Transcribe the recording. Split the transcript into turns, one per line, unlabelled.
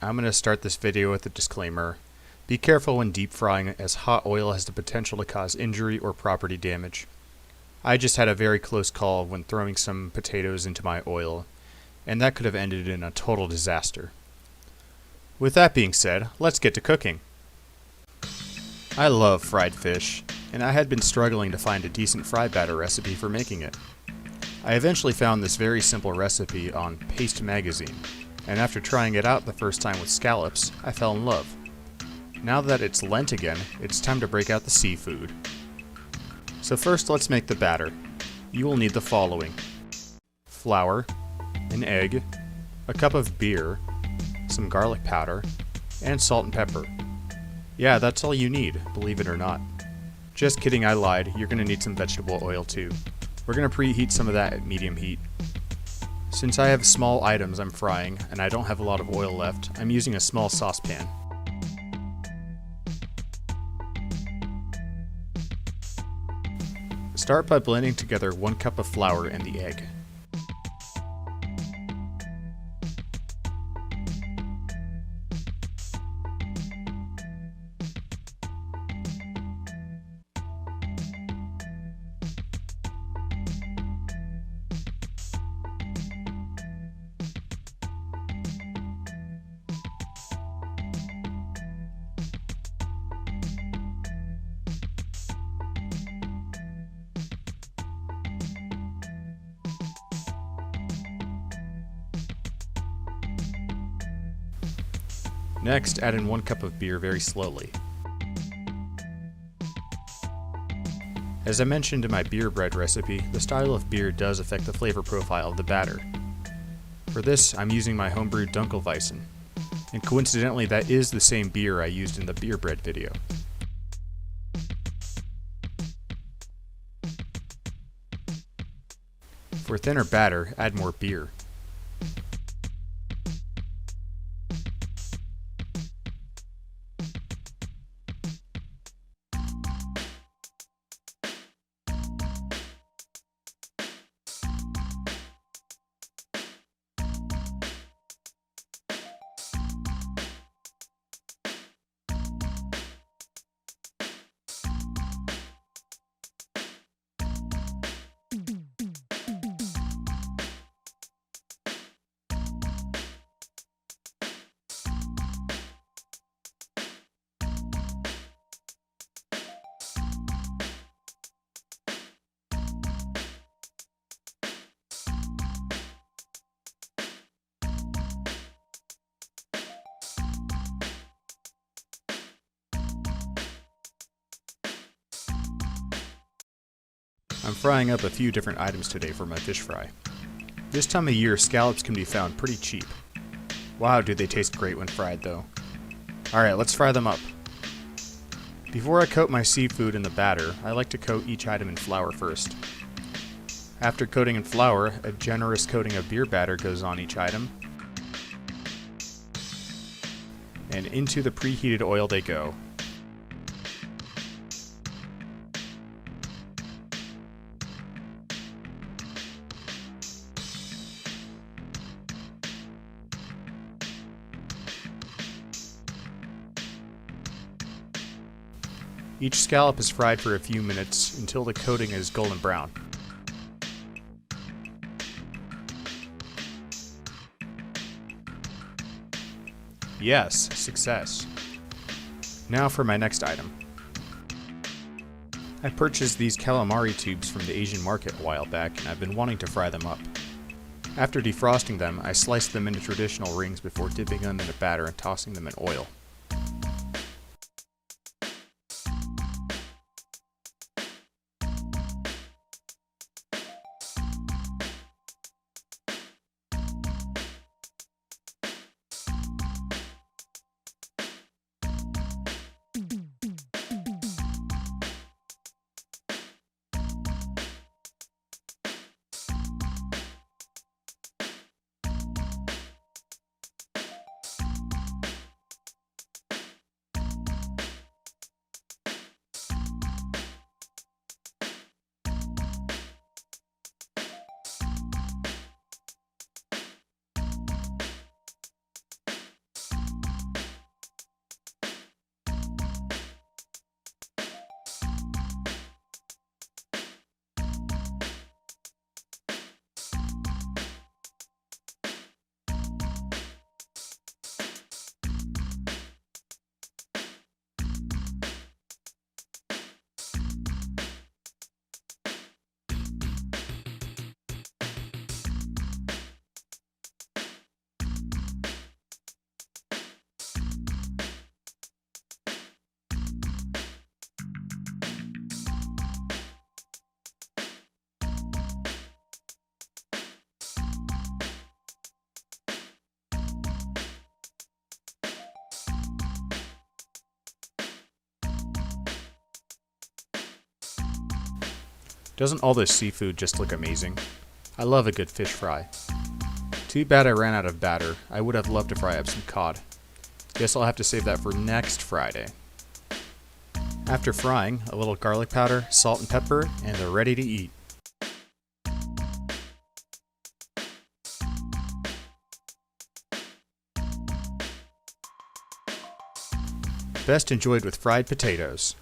I'm going to start this video with a disclaimer. Be careful when deep frying, as hot oil has the potential to cause injury or property damage. I just had a very close call when throwing some potatoes into my oil, and that could have ended in a total disaster. With that being said, let's get to cooking. I love fried fish, and I had been struggling to find a decent fry batter recipe for making it. I eventually found this very simple recipe on Paste Magazine, and after trying it out the first time with scallops, I fell in love. Now that it's Lent again, it's time to break out the seafood. So first, let's make the batter. You will need the following: flour, an egg, a cup of beer, some garlic powder, and salt and pepper. Yeah, that's all you need, believe it or not. Just kidding, I lied. You're going to need some vegetable oil too. We're going to preheat some of that at medium heat. Since I have small items I'm frying and I don't have a lot of oil left, I'm using a small saucepan. Start by blending together 1 cup of flour and the egg. Next, add in 1 cup of beer very slowly. As I mentioned in my beer bread recipe, the style of beer does affect the flavor profile of the batter. For this, I'm using my homebrewed Dunkelweizen, and coincidentally that is the same beer I used in the beer bread video. For thinner batter, add more beer. I'm frying up a few different items today for my fish fry. This time of year, scallops can be found pretty cheap. Wow, do they taste great when fried though. Alright, let's fry them up. Before I coat my seafood in the batter, I like to coat each item in flour first. After coating in flour, a generous coating of beer batter goes on each item, and into the preheated oil they go. Each scallop is fried for a few minutes until the coating is golden brown. Yes, success. Now for my next item. I purchased these calamari tubes from the Asian market a while back, and I've been wanting to fry them up. After defrosting them, I sliced them into traditional rings before dipping them in a batter and tossing them in oil. Doesn't all this seafood just look amazing? I love a good fish fry. Too bad I ran out of batter. I would have loved to fry up some cod. Guess I'll have to save that for next Friday. After frying, a little garlic powder, salt and pepper, and they're ready to eat. Best enjoyed with fried potatoes.